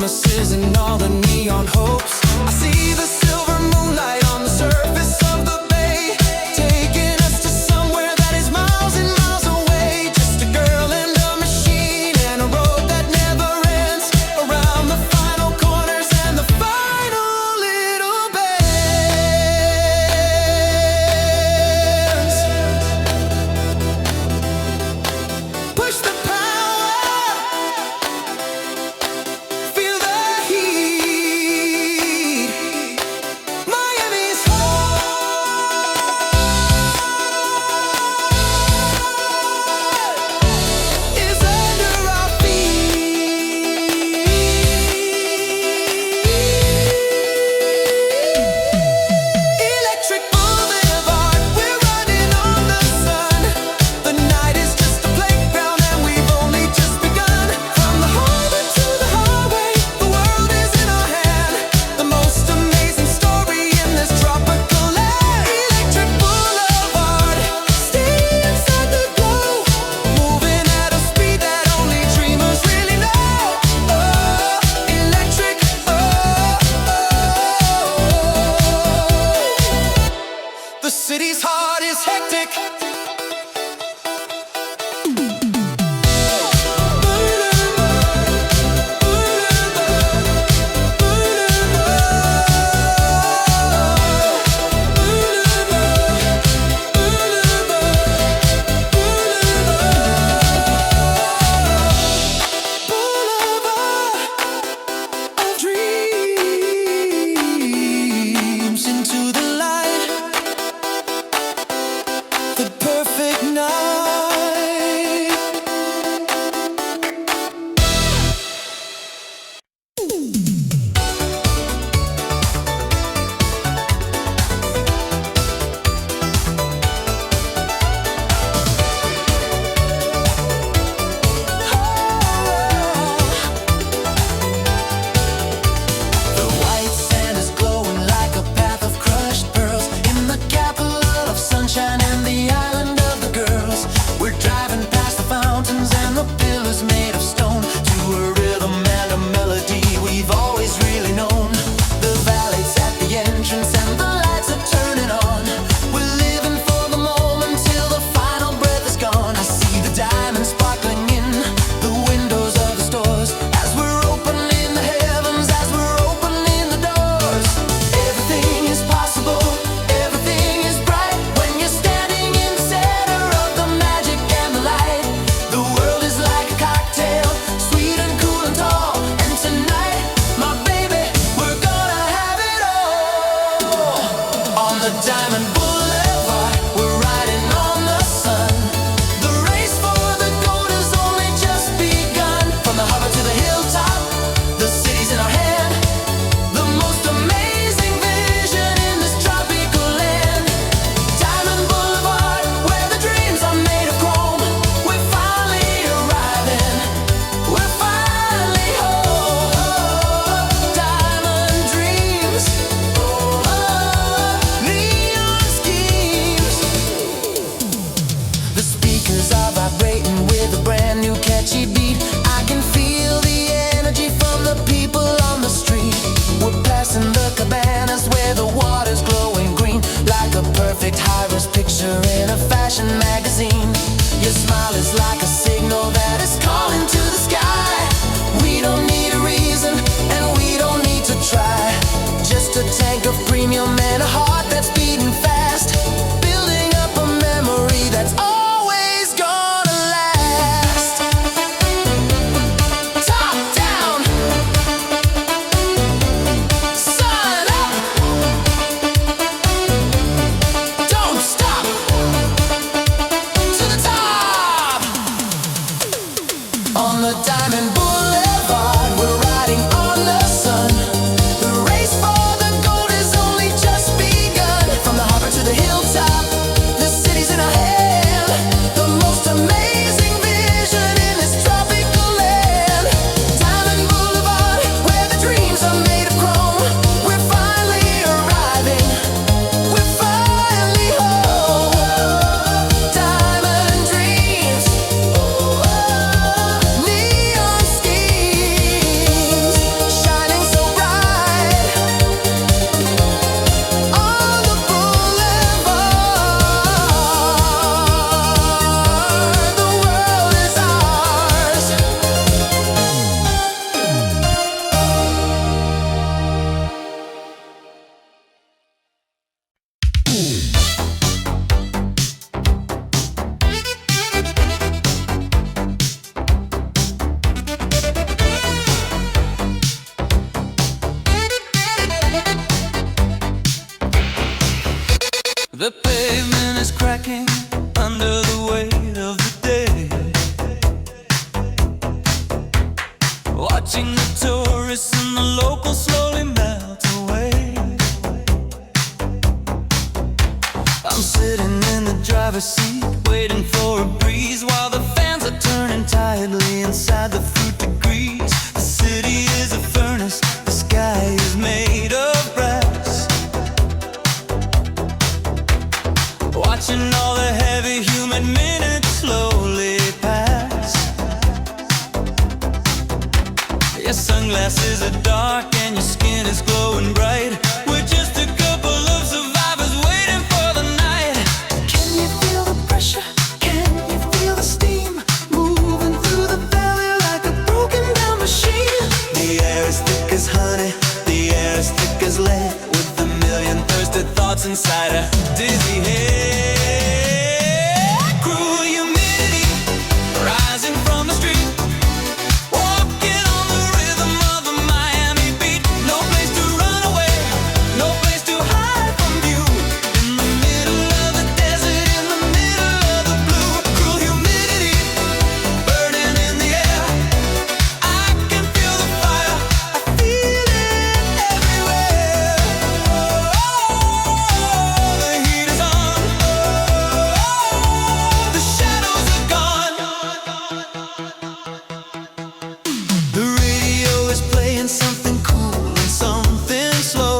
promises and all the neon hopes. I see the silver moonlight on the surface of the bay, taking us to somewhere that is miles and miles away. Just a girl and a machine and a road that never ends, around the final corners and the final little bends. Push the power, feel the heat. Miami's heart is under our feet. Electric Boulevard, we're running on the sun. The night is just a playground and we've only just begun. From the harbor to the highway, the world is in our hand. The most amazing story in this tropical land. Electric Boulevard, stay inside the glow, moving at a speed that only dreamers really know. Electric, the city's heart is hectic. Of dreams into the light, the perfect night. The white sand is glowing like a path of crushed pearls in the capital of sunshine and the island of the girls. We're driving past the fountains and the pillars made of stone to a rhythm and a melody we've always really known. The valet's at the entrance and the lights are turning on. We're living for the moment till the final breath is gone. I see the diamonds sparkling in the windows of the stores as we're opening the heavens, as we're opening the doors. Everything is possible, everything is bright when you're standing in the center of the magic and the light. The world is like a cocktail, sweet and cool and tall. And tonight, my baby, we're gonna have it all. On the Diamond Boulevard, we're riding on the sun. The race for the gold has only just begun. From the harbor to the hilltop, the city's in our hand. The most amazing vision in this tropical land. Diamond Boulevard, where the dreams are made of chrome. We're finally arriving, we're finally home. Diamond dreams, neon schemes. The speakers are vibrating with a brand new catchy beat. I can feel the energy from the people on the street. We're passing the cabanas where the water's glowing green, like a perfect high-res picture in a fashion magazine. Your smile is like a signal that is calling to the sky. We don't need a reason and we don't need to try. Just a tank of premium and a heart that's beating fast, building up a memory that's always gonna last. Top down, sun up, don't stop. pavement is cracking under the weight of the day. Watching the tourists and the locals slowly melt away. I'm sitting in the driver's seat, waiting for a breeze while the fans are turning tiredly inside the fruit degrees. The city is a furnace, the sky is made of brass. Watching all the heavy humid minutes slowly pass. Your sunglasses are dark and your skin is glowing bright. We're just a couple of survivors waiting for the night. Can you feel the pressure? Can you feel the steam moving through the valley like a broken down machine? The air is thick as honey, the air is thick as lead, with a million thirsty thoughts inside a dizzy head. Cruel humidity rising from the street, walking on the rhythm of the Miami beat. No place to run away, no place to hide from view. In the middle of the desert, in the middle of the blue. Cruel humidity burning in the air. I can feel the fire, I feel it everywhere. The heat is on, the shadows are gone. The radio is playing something cool and something slow,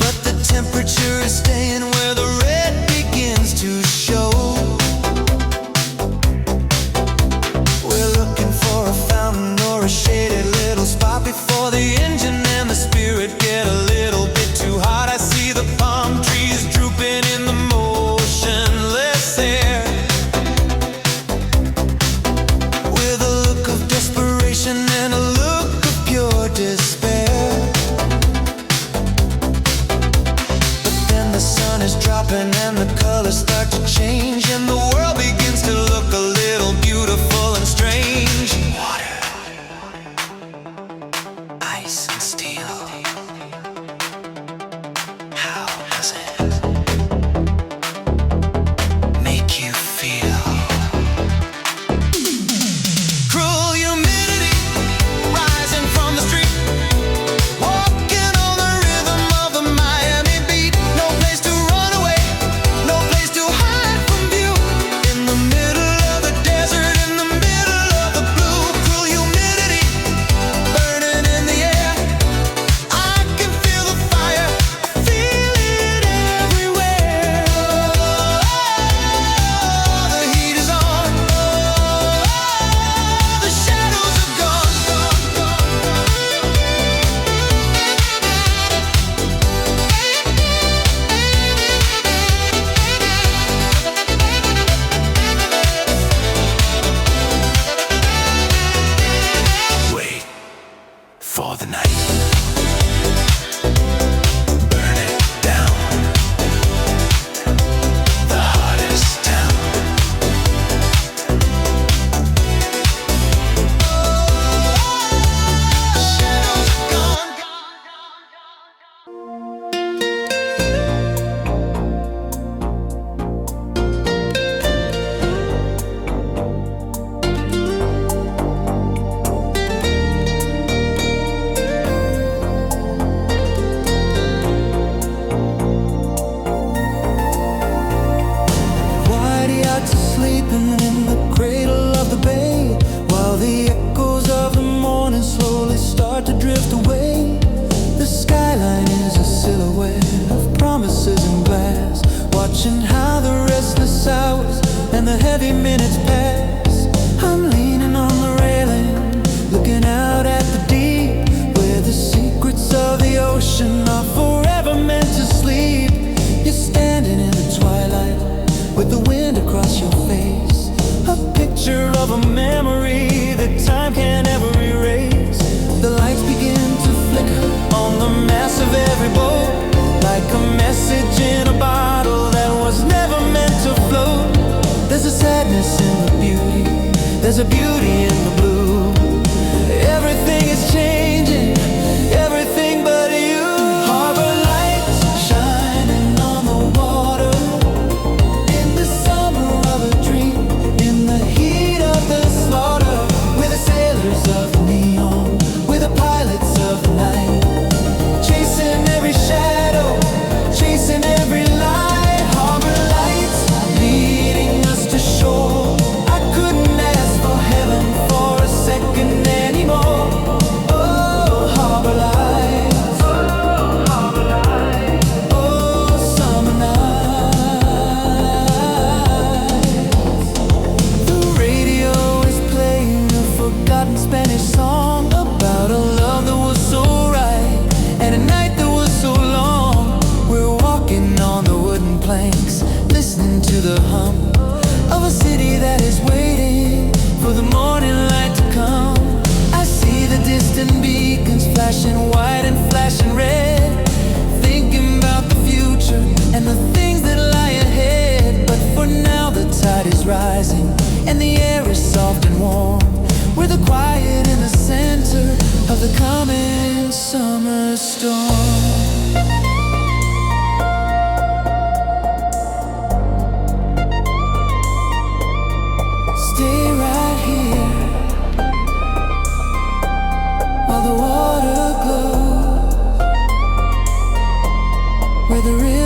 but the temperature is staying where the red begins to show. We're looking for a fountain or a shaded little spot before the engine and the spirit get a little bit too hot. I see the palm trees drooping in the motionless air, with a look of desperation and a look of pure despair. But then the sun is dropping and the colors start to change, and the world begins to look a little beautiful and strange. Water, ice and steel. How does it make you feel? Cruel humidity rising from the street, walking on the rhythm of the Miami beat. No place to run away, no place to hide from view. In the middle of the desert, in the middle of the blue. Cruel humidity burning in the air. I can feel the fire, I feel it everywhere. The heat is on, the shadows are gone. Wait for the night. Burn it down. The hottest town. Shadows are gone. White yachts are sleeping in the cradle of the bay, while the echoes of the morning slowly start to drift away. The skyline is a silhouette of promises in glass, watching how the restless hours and the heavy minutes pass. I'm leaning on the railing, looking out at the deep, where the secrets of the ocean are forever meant to sleep. You're standing in the twilight with the wind across your face, a picture of a memory that time can't ever erase. The lights begin to flicker on the mass of every boat, like a message in a bottle that was never meant to float. There's a sadness in the beauty, there's a beauty in the blue. Everything is changing, everything but you. Harbor lights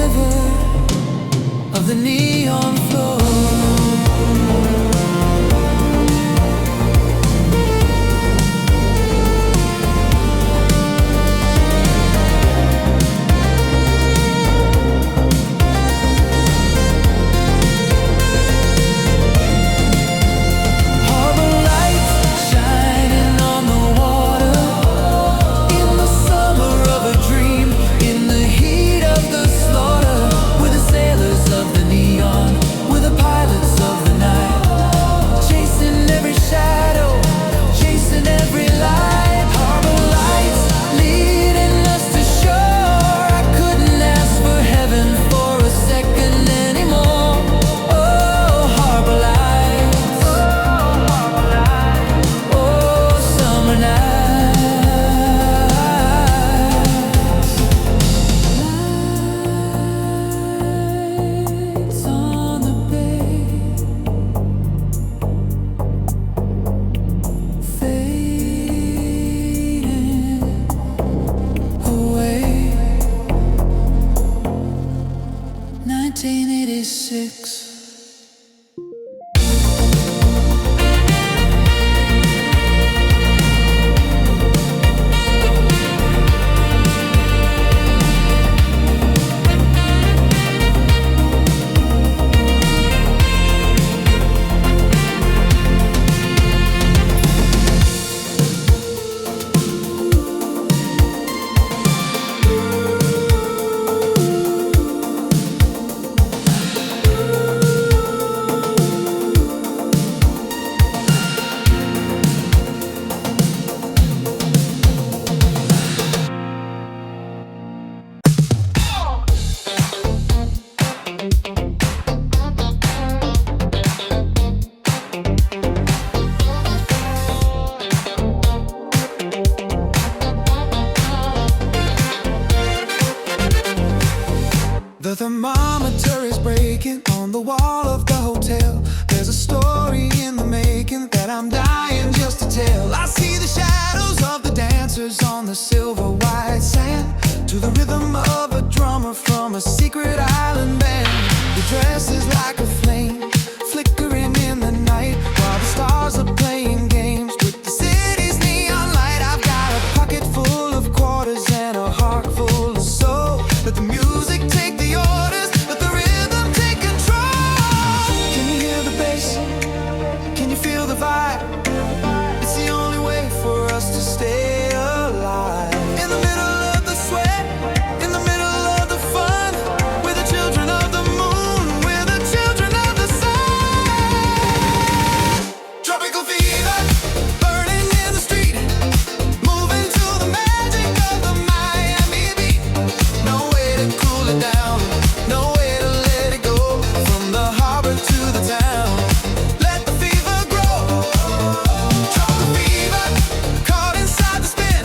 river of the neon floor. The thermometer is breaking on the wall of the hotel. There's a story in the making that I'm dying just to tell. I see the shadows of the dancers on the silver white sand, to the rhythm of a drummer from a secret island band. The dress is like a flame, flickering in the night, while the stars are playing games with the city's neon light. I've got a pocket full of quarters and a heart full of soul. Let the music take the orders, let the rhythm take control. Can you hear the bass? Can you feel the vibe? It's the only way for us to stay alive. In the middle of the sweat, in the middle of the fun, we're the children of the moon, we're the children of the sun. Tropical fever, burning in the street, moving to the magic of the Miami beat. No way to cool it down, no way to let it go. From the harbor to the town, let the fever grow. Tropical fever, caught inside the spin,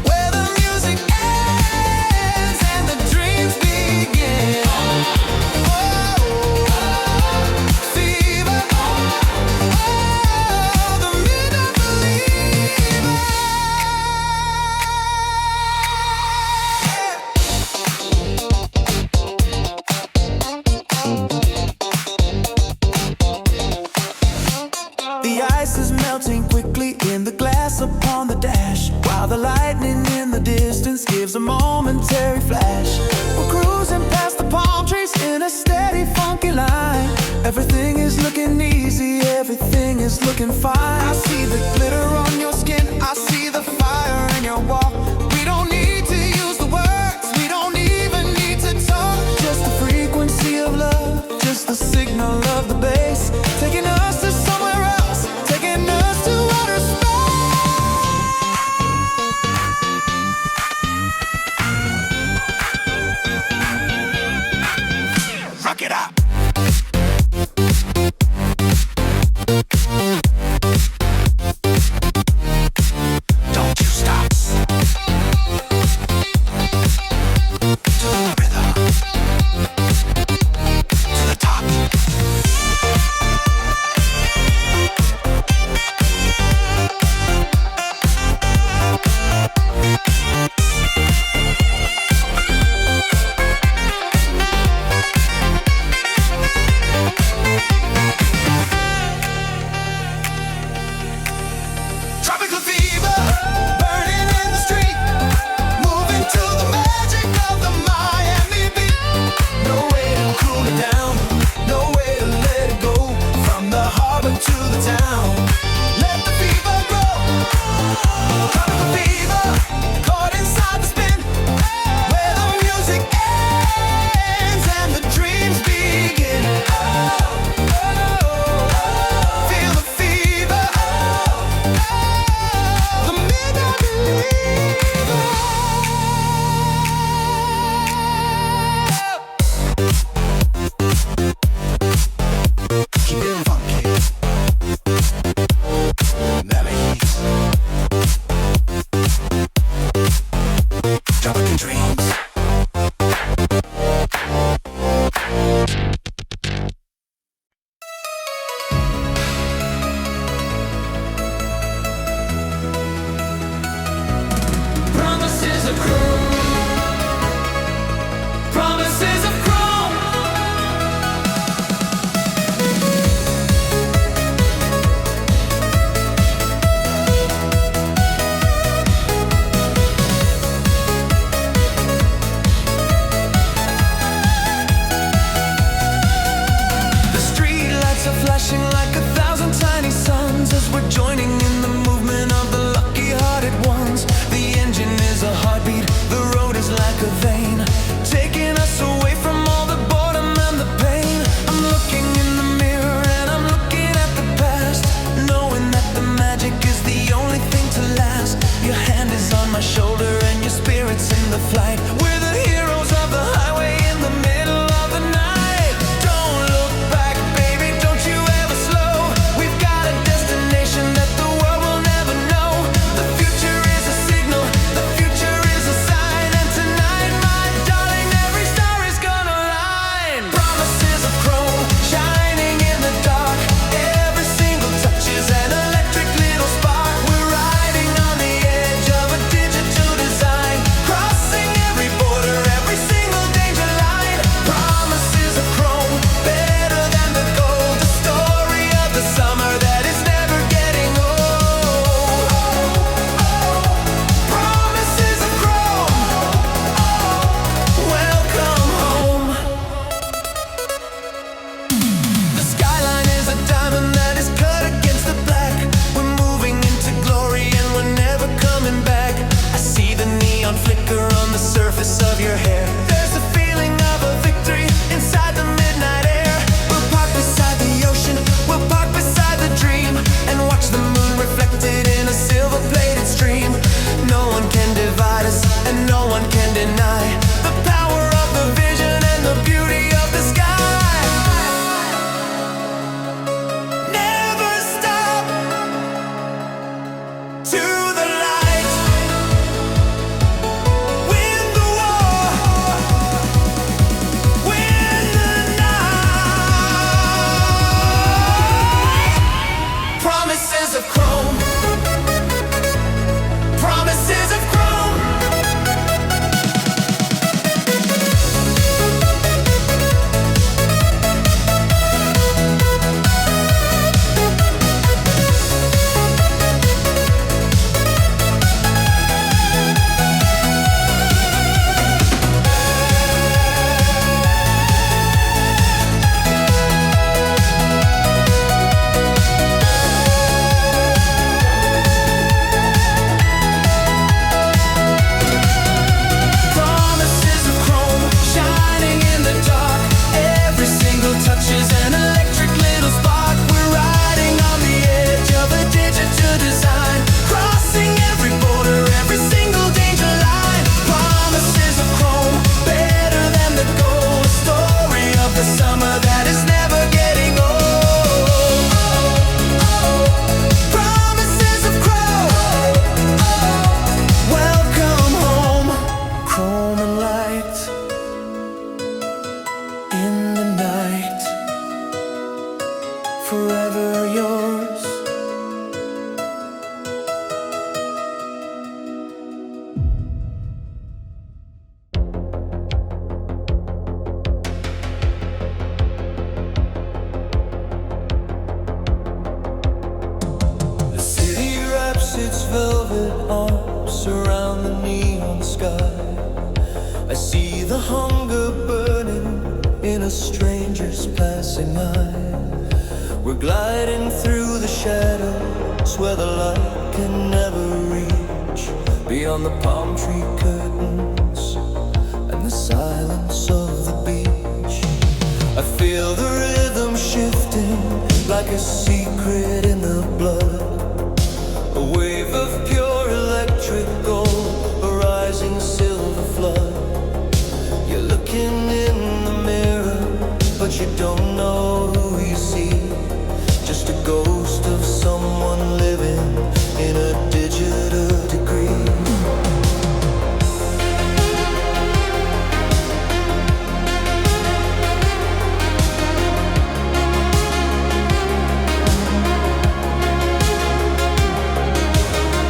where the music ends and the dreams begin. Oh, fever, oh, the midnight believer. The ice is melting quickly in the glass upon the dash, while the lightning in the distance gives a momentary flash. We're cruising past the palm trees in a steady, funky line. Everything is looking easy, everything is looking fine. I see the glitter on your skin, I see the fire in your walk. We don't need to use the words, we don't even need to talk. Just the frequency of love, just the signal of the bass, taking us to somewhere else, taking us to outer space. Rock it up. Don't you stop. To the rhythm, to the top. in the night, forever yours. The city wraps its velvet arms around the neon sky. I see the hunger burning in a stranger's passing eye. We're gliding through the shadows where the light can never reach, beyond the palm tree curtains and the silence of the beach. I feel the rhythm shifting like a secret in the blood, a wave of pure electric gold, a rising silver flood. You're looking in the mirror, but you don't know who you see. Just a ghost of someone living in a digital degree.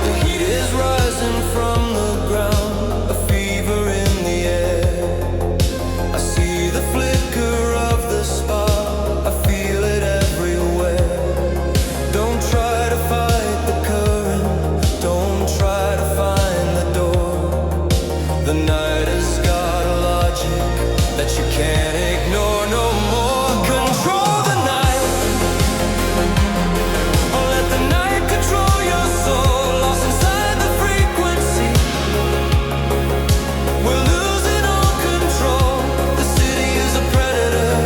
The heat is rising from the ground, a fever in the air. I see the flicker of the spark, I feel it everywhere. Don't try to fight the current, don't try to find the door. The night has got a logic that you can't ignore no more. Control the night, or let the night control your soul. Lost inside the frequency, we're losing all control. The city is a predator,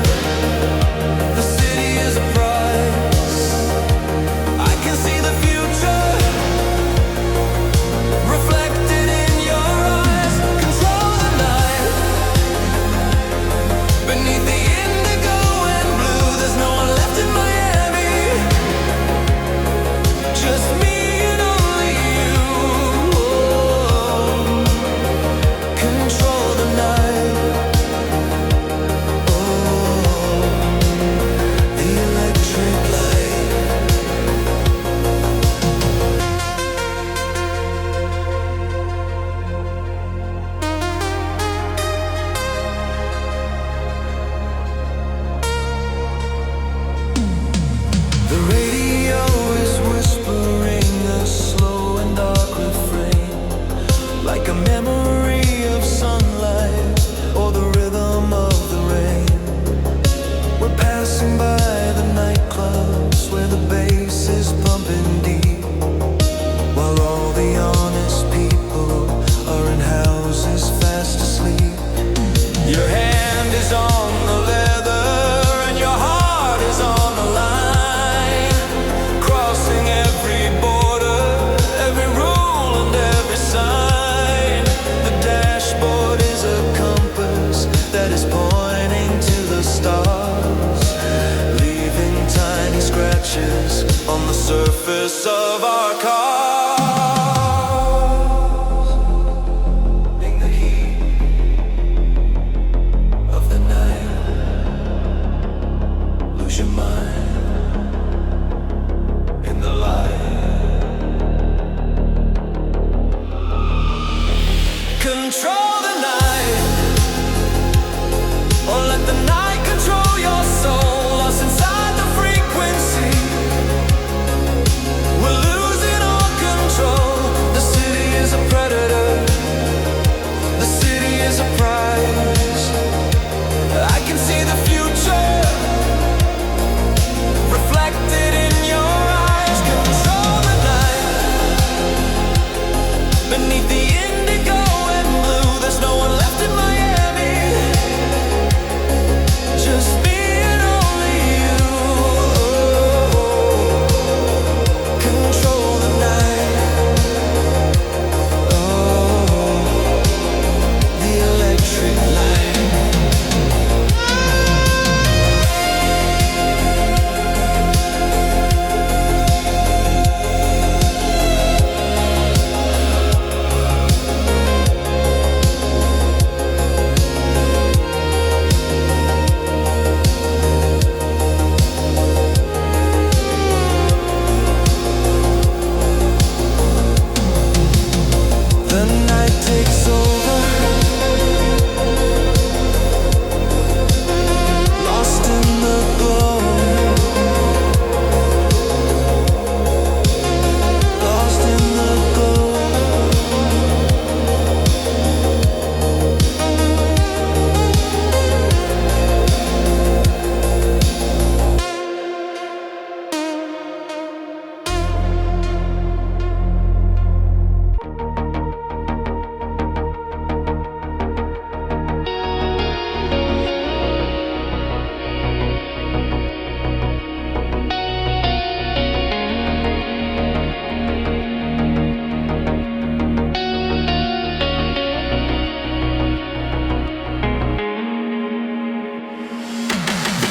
the city is a prize. I can see the future reflected in your eyes. Control the night, beneath the indigo and blue. There's no one left in Miami, just me and only you. Oh, control the night. Oh, the electric light. The radio is whispering a slow and dark refrain, like a memory of sunlight or the rhythm of the rain. We're passing by the nightclubs where the bass is pumping deep, while all the honest people are in houses fast asleep. Your hand is on the leather and your heart is on the line, crossing every border, every rule and every sign. The dashboard is a compass that is pointing to the stars, leaving tiny scratches on the surface of our cars. In the heat of the night, lose your mind in the light. Control the night, or let the night control your soul. Lost inside the frequency, we're losing all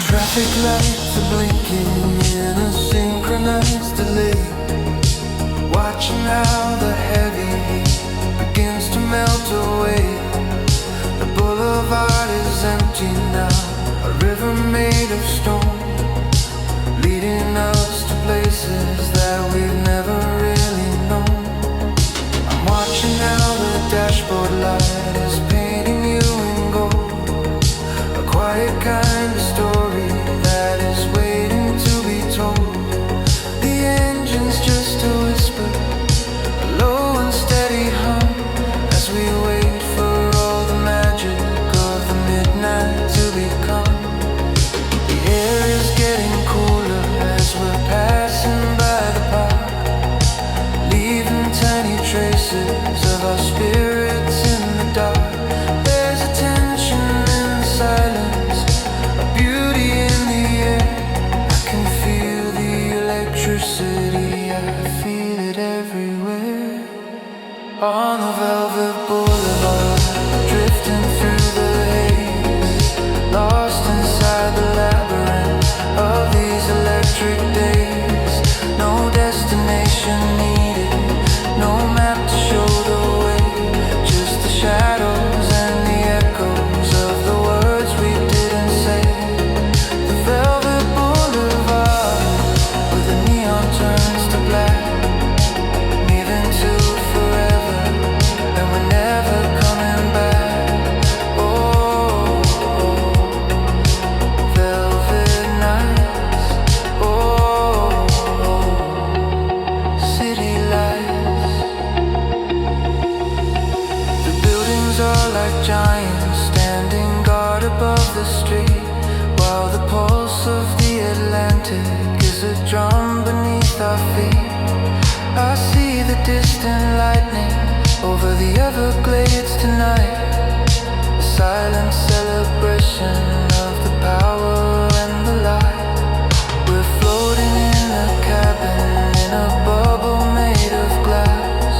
Traffic lights are blinking in a synchronized delay, watching how the heavy heat begins to melt away. The boulevard is empty now, a river made of stone, leading us to places that we've never really known. I'm watching how the dashboard light is painting you in gold, a quiet kind of story that is waiting to be told. The engine's just a whisper, a low and steady hum, as we wait for all the magic of the midnight to become. The air is getting cooler as we're passing by the park, leaving tiny traces of our spirits in the dark. There's a tension in the silence, a beauty in the air. I can feel the electricity, I feel it everywhere. On the velvet boulevard, drifting through the haze, lost inside the labyrinth of these electric days. No destination needed, no map to show the way, just the shadows and the echoes of the words we didn't say. The velvet boulevard, where the neon turns to black, moving to forever, and we're never coming back. Oh, velvet nights. Oh, city lights. The buildings are like giants standing guard above the street, while the pulse of the Atlantic is a drum beneath our feet. I see the distant lightning over the Everglades tonight, a silent celebration of the power and the light. We're floating in a cabin in a bubble made of glass,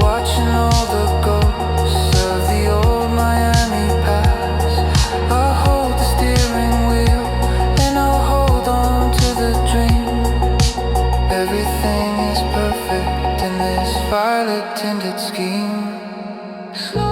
watching all the ghosts of the old Miami past. I'll hold the steering wheel and I'll hold on to the dream. Everything is perfect in this violet tinted scheme. Slow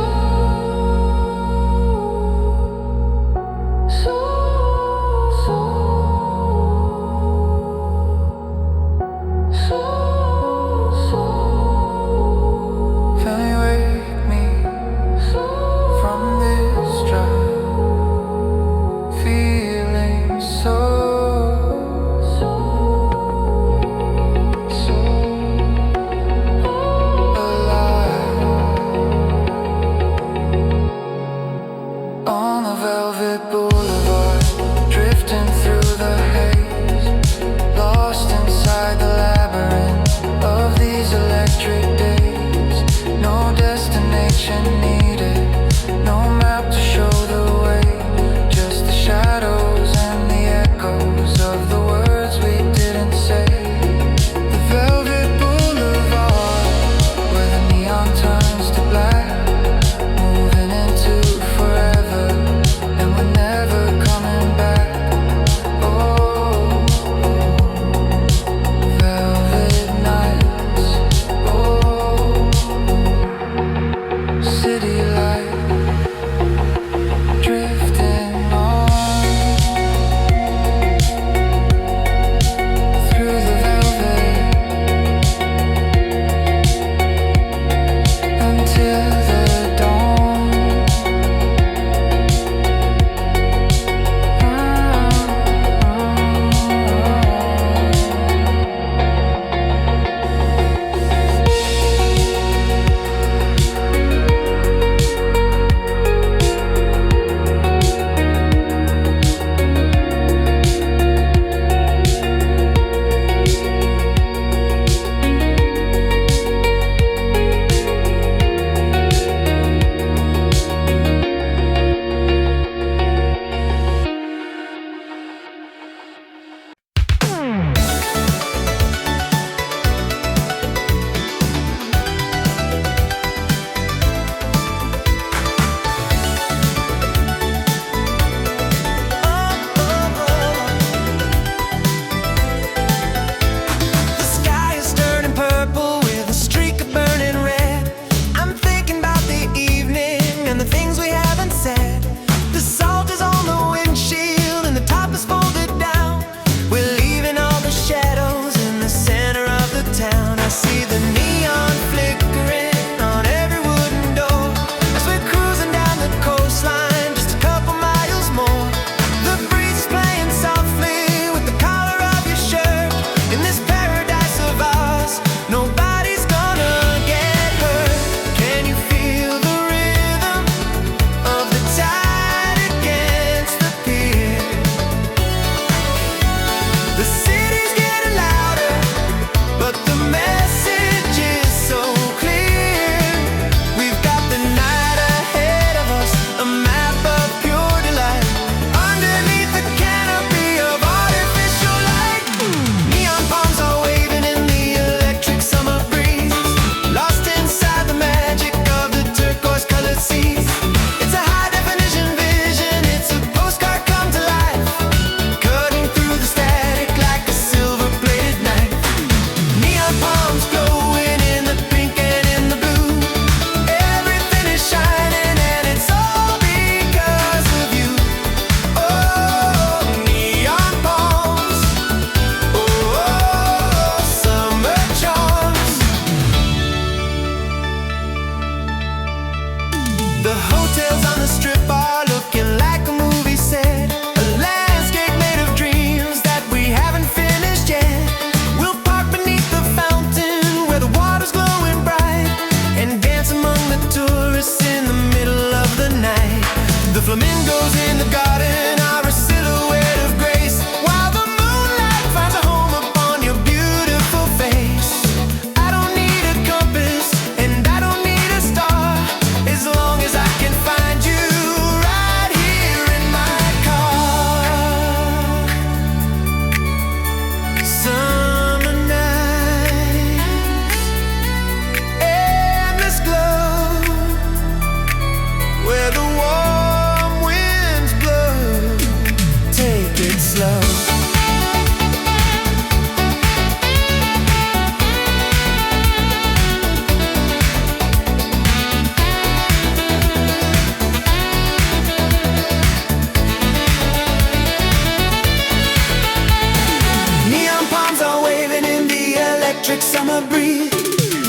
electric summer breeze,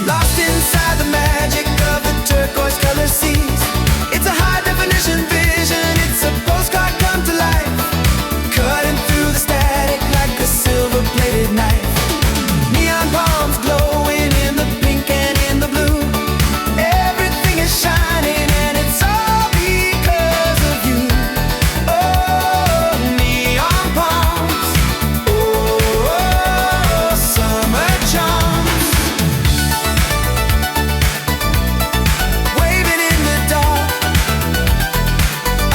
lost inside the magic of the turquoise color seas. It's a high definition vision, it's a postcard come to life, cutting through the static like a silver plated knife. Neon palms glowing in the pink and in the blue, everything is shining and it's all because of you. Oh, neon palms, oh, summer charms, waving in the dark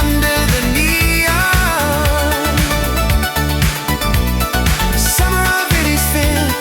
under the neon. Summer of Eddie's fins.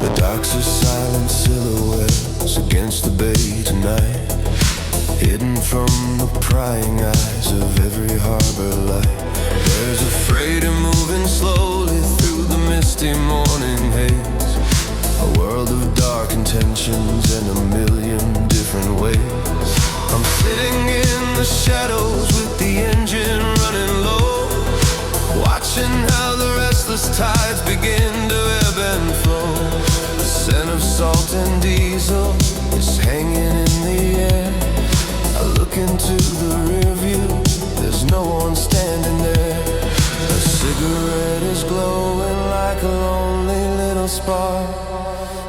The docks are silent silhouettes against the bay tonight, hidden from the prying eyes of every harbor light. There's a freighter moving slowly through the misty morning haze, a world of dark intentions in a million different ways. I'm sitting in the shadows with the engine running low, watching how the restless tides begin to ebb and flow. The scent of salt and diesel is hanging in the air. I look into the rear view, there's no one standing there. A cigarette is glowing like a lonely little spark,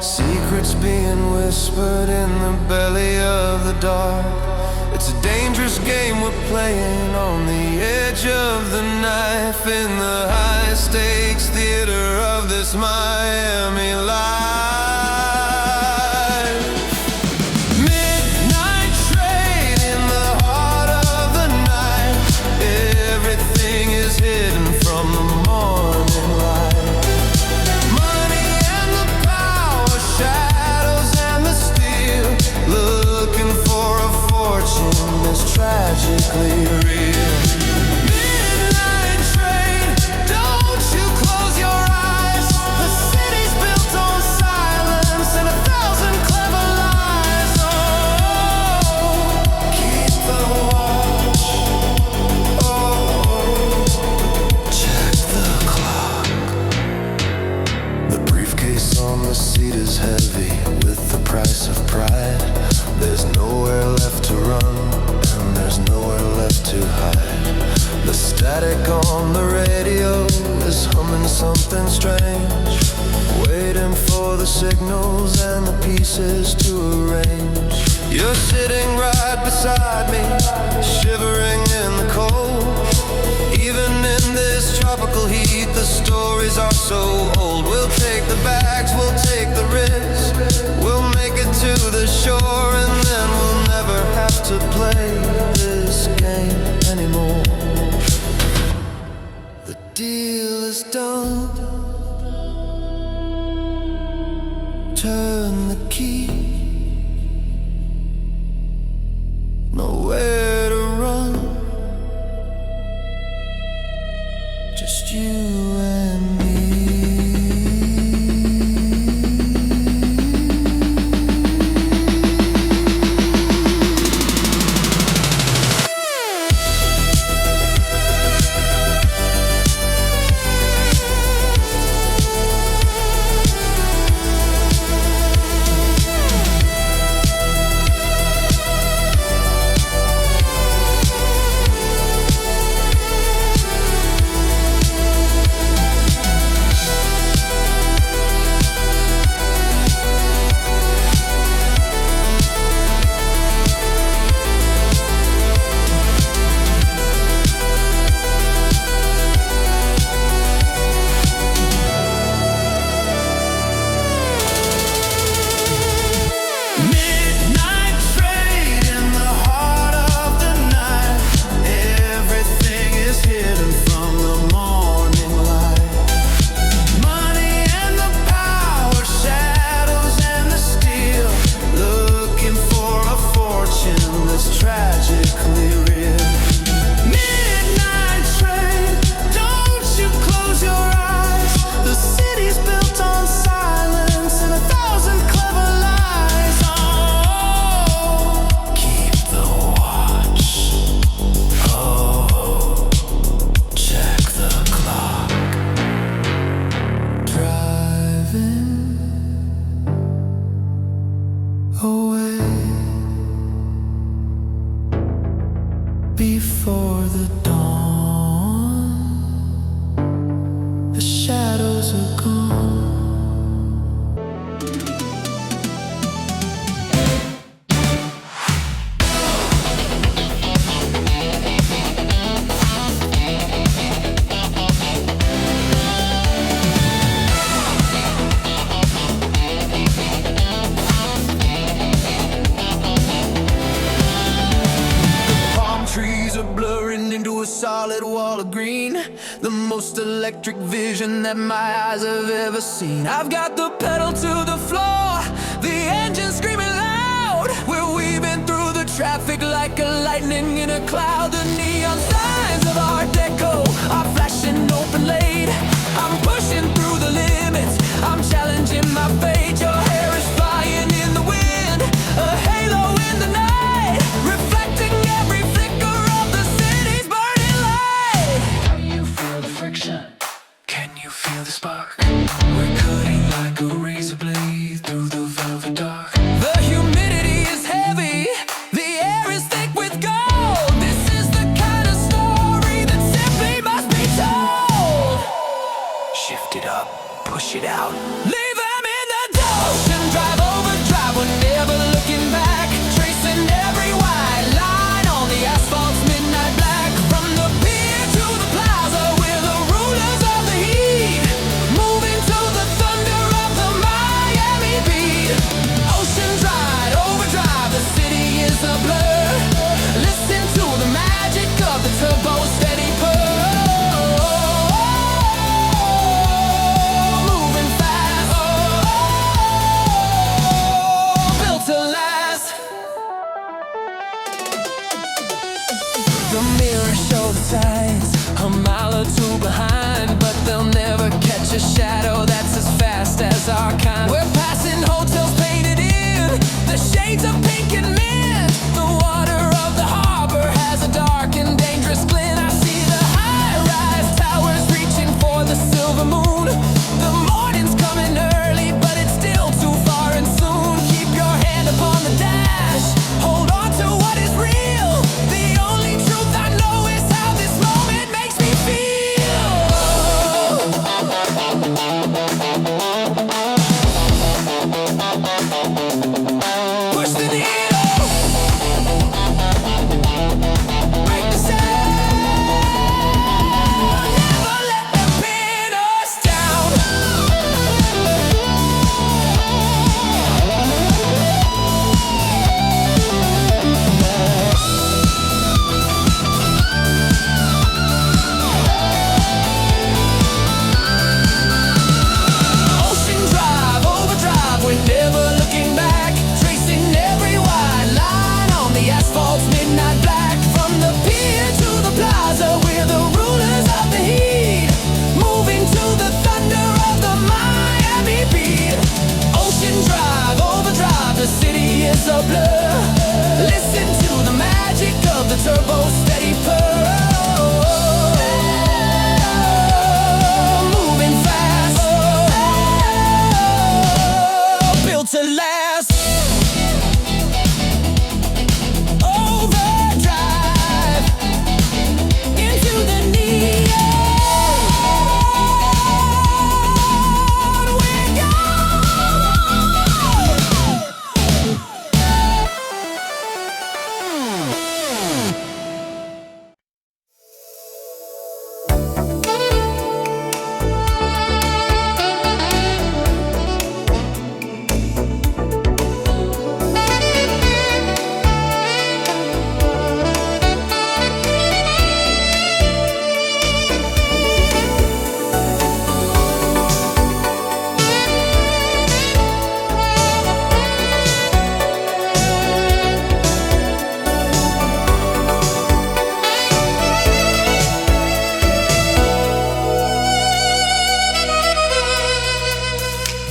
secrets being whispered in the belly of the dark. It's a dangerous game we're playing on the edge of the knife, in the high-stakes theater of this Miami life. Midnight train in the heart of the night, everything is hidden from the morning light. Money and the power, shadows and the steel, looking for a fortune that's tragically real. Midnight train, don't you close your eyes. The city's built on silence and 1,000 clever lies. Oh, keep the watch. Oh, check the clock. The briefcase on the seat is heavy with the price of pride. There's nowhere left to run, and there's nowhere left to hide. The static on the radio is humming something strange, waiting for the signals and the pieces to arrange. You're sitting right beside me, shivering in the cold. Even in this tropical heat, the stories are so old. We'll take the bags, we'll take the risk, we'll make it to the shore, and then we'll never have to play this game anymore. The deal is done. Turn the key. Nowhere to run, just you and me. the dawn. The shadows are gone. Solid wall of green, the most electric vision that my eyes have ever seen. I've got the pedal to the floor, the engine screaming loud. We're weaving through the traffic like a lightning in a cloud. The neon signs of Art Deco are flashing open late. I'm pushing through the limits, I'm challenging my fate. Your hair is flying in the wind, a halo in the night, reflecting every flicker of the city's burning light. Can you feel the friction? Can you feel the spark? We're cutting like a razor blade through the velvet dark. The humidity is heavy, the air is thick with gold. This is the kind of story that simply must be told. Shift it up, push it out, leave them in the dark. Ocean drive, overdrive, we're never looking back. Tracing every white line on the asphalt's midnight black. From the pier to the plaza, we're the rulers of the heat, moving to the thunder of the Miami beat. Ocean drive, overdrive, the city is a blur. Listen to the magic of the turbo steady purr. Moving fast, built to last. The mirrors show the signs, a mile or two behind, but they'll never catch a shadow that's as fast as our kind. We're passing hotels painted in the shades of pink and mint. The water of the harbor has a dark and dangerous glint. I see the high-rise towers reaching for the silver moon. The morning's coming early, but it's still too far and soon. Keep your hand upon the dash, hold on to what is real. The only truth I know is how this moment makes me feel. Push the needle, break the sound, never let them pin us down. Ocean drive, overdrive, we're never looking back. Tracing every white line on the asphalt's midnight black. From the pier to the plaza, we're the rulers of the heat, moving to the thunder of the Miami beat. Ocean drive, overdrive, the city is a blur. Listen to the magic of the turbo steady purr. Moving fast, built to last. Overdrive into the neon. We're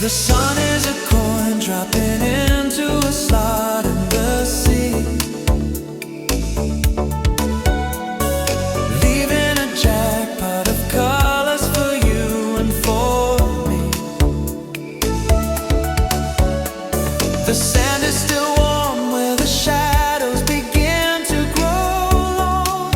The sun is a coin dropping into a slot in the sea, leaving a jackpot of colors for you and for me. The sand is still warm where the shadows begin to grow long.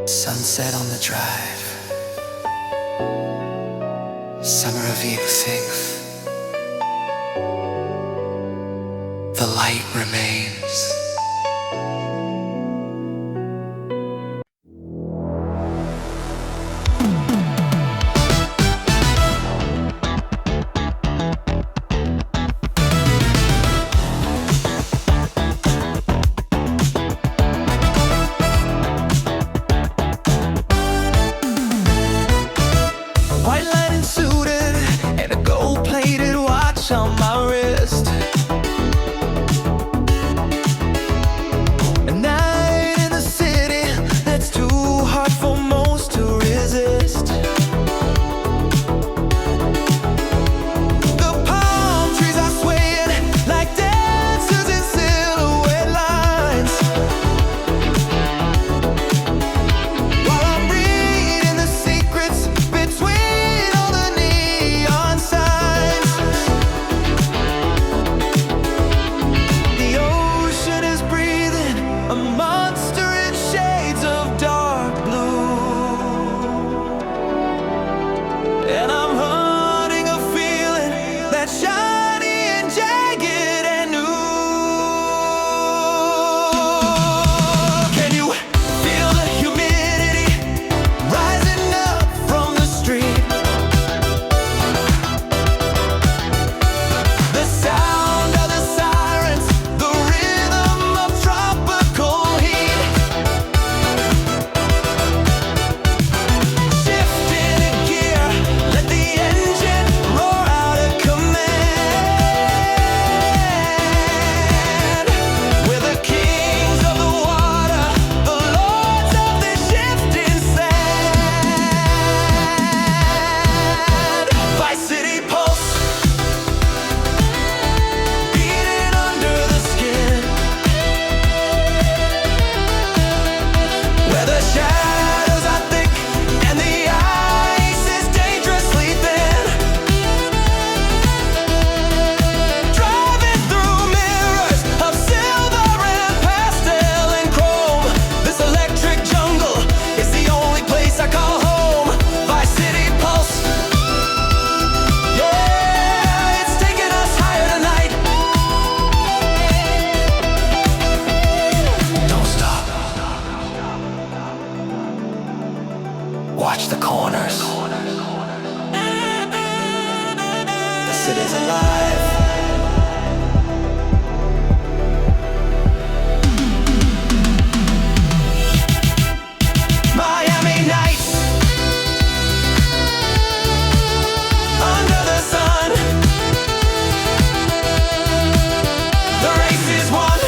Sunset on the drive. Summer of '86. The light remains. White lining suited and a gold-plated watch on my wrist. A night in the city that's too hard for most to resist. The palm trees are swaying like dancers in silhouette lines, while I'm reading the secrets between all the neon signs. The ocean is breathing, a monster in shades of dark blue, and I'm hunting a feeling that's shiny and jagged and new. Can you feel the humidity rising up from the street? The sound of the sirens, the rhythm of tropical heat. Shifting in gear, let the engine roar out a command. We're the kings of the water, the lords of the shifting sand. Vice City pulse, beating under the skin, where the shadows are thick and the ice is dangerously thin. Driving through mirrors of silver and pastel and chrome, this electric jungle is the only place I call home. Vice City pulse, yeah, it's taking us higher tonight. Don't stop. Watch the corners. The city's alive. Miami nights, under the sun. The race is won.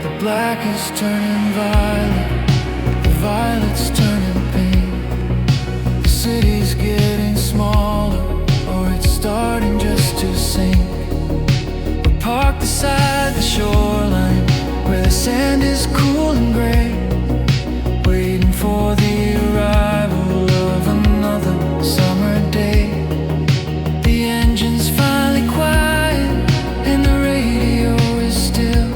The black is turning violet, the violet's turning pink. The city's getting smaller, or it's starting just to sink. We're parked beside the shoreline, where the sand is cool and gray, waiting for the arrival of another summer day. The engine's finally quiet and the radio is still,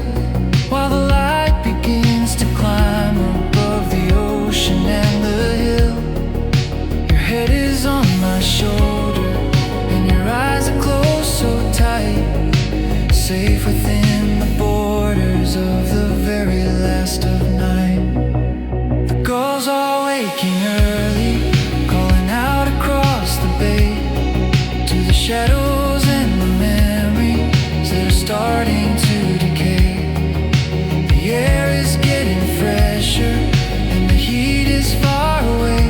while the light begins to climb above the ocean and the hill. Your head is on my shoulder and your eyes are closed so tight, safe within the borders of the very last of night. The gulls are waking early, calling out across the bay, to the shadows and the memories that are starting to decay. The air is getting fresher and the heat is far away,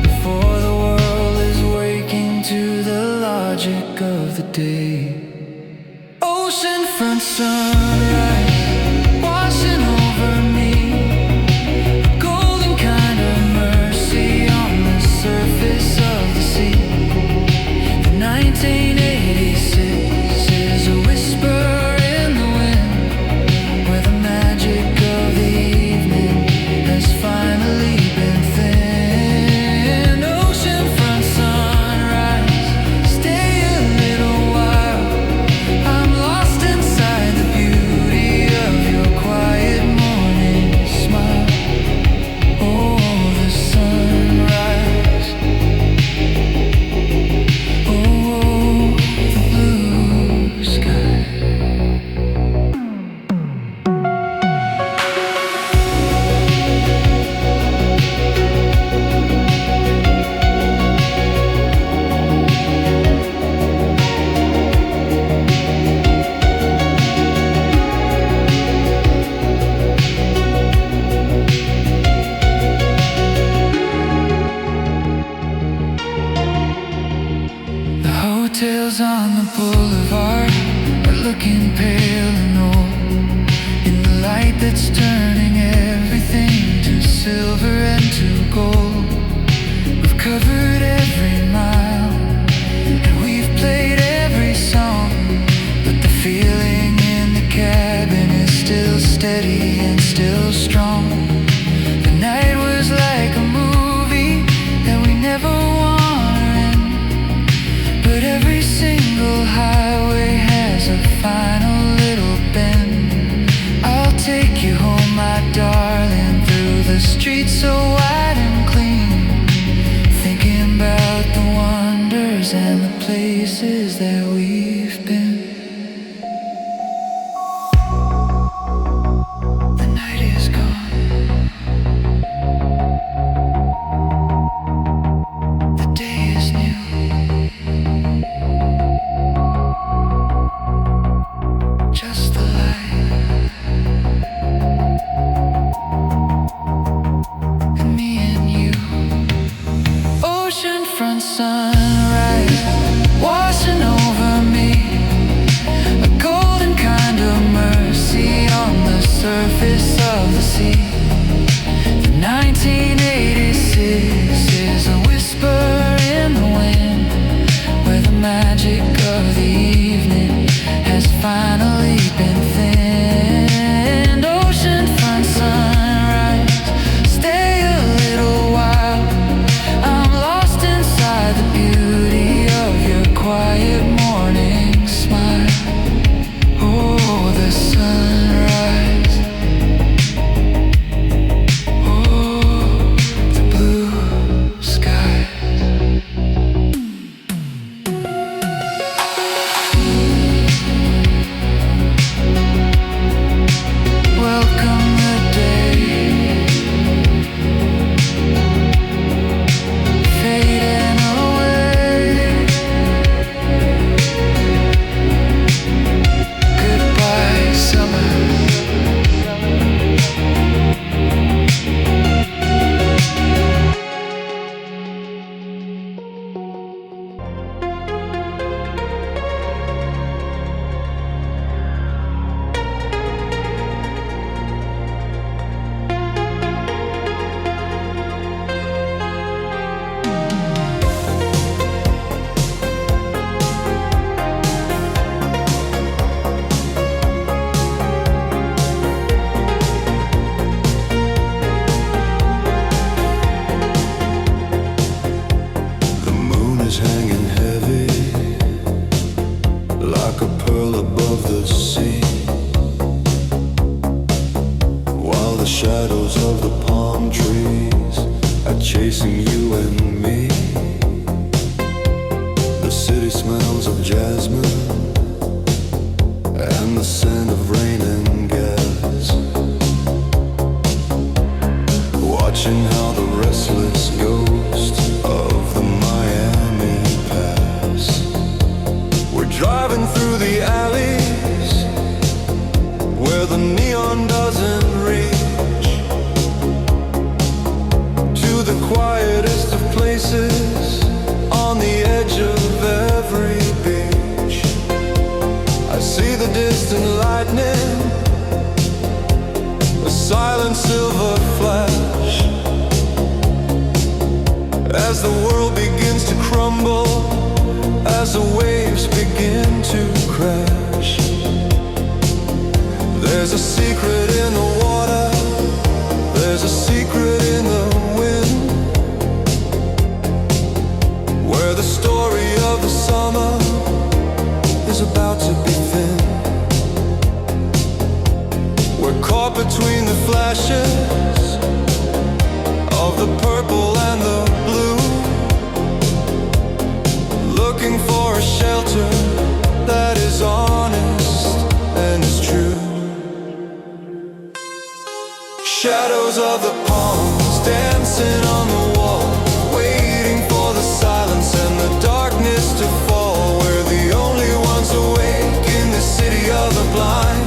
before the world is waking to the logic of of the day. Oceanfront sunrise washing over me, a golden kind of mercy on the surface of the sea. The 1986 is a whisper in the wind, where the magic of the evening has finally been thinned. Oceanfront sunrise, stay a little while. I'm lost inside the beauty of your quiet morning smile. Oh, the sunrise. Oh, the blue sky. The hotels on the boulevard are looking pale and old, in the light that's turning everything to silver and to gold. We've covered every mile and we've played every song, but the feeling in the cabin is still steady and still strong. The night was like a movie that we never wanna end, but every single highway has a final little bend. I'll take you home, my darling, through the streets so wide and clean, thinking about the wonders and the places that we've been. The night is gone. The day is new. Just the light and me and you. Oceanfront sunrise washing over me, a golden kind of mercy on the surface of the sea. The 1986 is a whisper in the wind, where the magic of the evening has finally been thinned. Oceanfront sunrise, stay a little while. I'm lost inside the beauty of your quiet morning smile. Oh, the sunrise. Oh, the blue sky. Welcome the day, fading away. Goodbye, summer. The moon is hanging heavy, like a pearl above the sea, while the shadows of the palm trees are chasing you and me. The city smells of jasmine and the scent of rain and gas, watching how the restless ghost of the Miami pass. We're driving through the alleys where the neon doesn't reach, to the quietest of places on the edge of every beach. distant lightning, a silent silver flash. As the world begins to crumble, as the waves begin to crash, there's a secret in the water, there's a secret in the wind, where the story of the summer is about to begin. We're caught between the flashes of the purple and the blue, looking for a shelter that is honest and is true. Shadows of the palms dancing on the wall, waiting for the silence and the darkness to fall. We're the only ones awake in the city of the blind,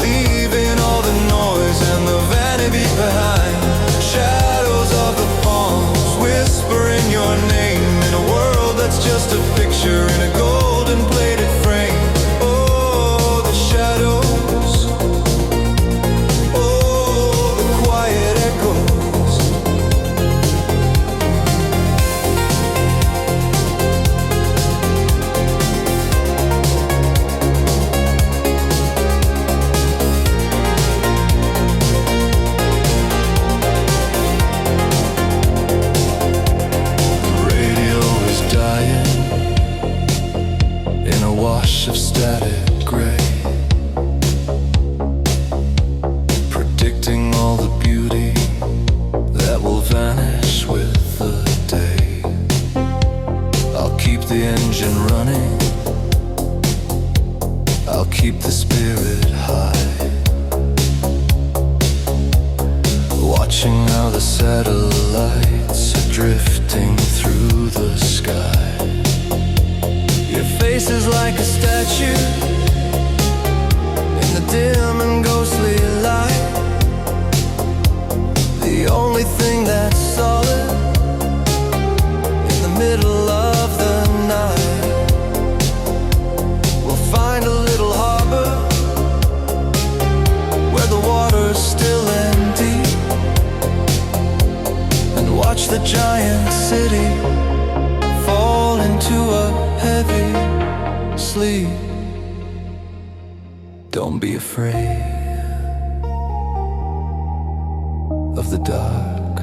leaving all the noise and the vanity behind. Shadows of the palms whispering your name in a world that's just a picture in a golden plated frame. Oh, the shadows, oh, the quiet echoes. Of static gray, predicting all the beauty that will vanish with the day. I'll keep the engine running, I'll keep the spirit high, watching how the satellites are drifting through the sky. Your face is like a statue in the dim and ghostly light. The only thing that's solid in the middle of the night. We'll find a little harbor where the water's still and deep, and watch the giant city fall into a heavy sleep. Don't be afraid of the dark.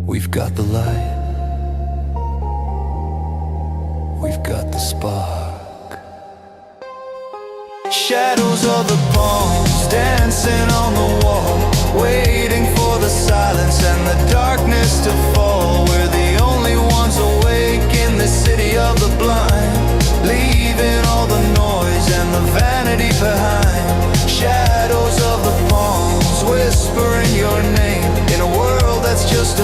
We've got the light, we've got the spark. Shadows of the palms dancing on the wall, waiting for the silence and the darkness to fall. We're the only ones awake in the city of the blind, leaving all the noise and the vanity behind. Shadows of the palms whispering your name in a world that's just a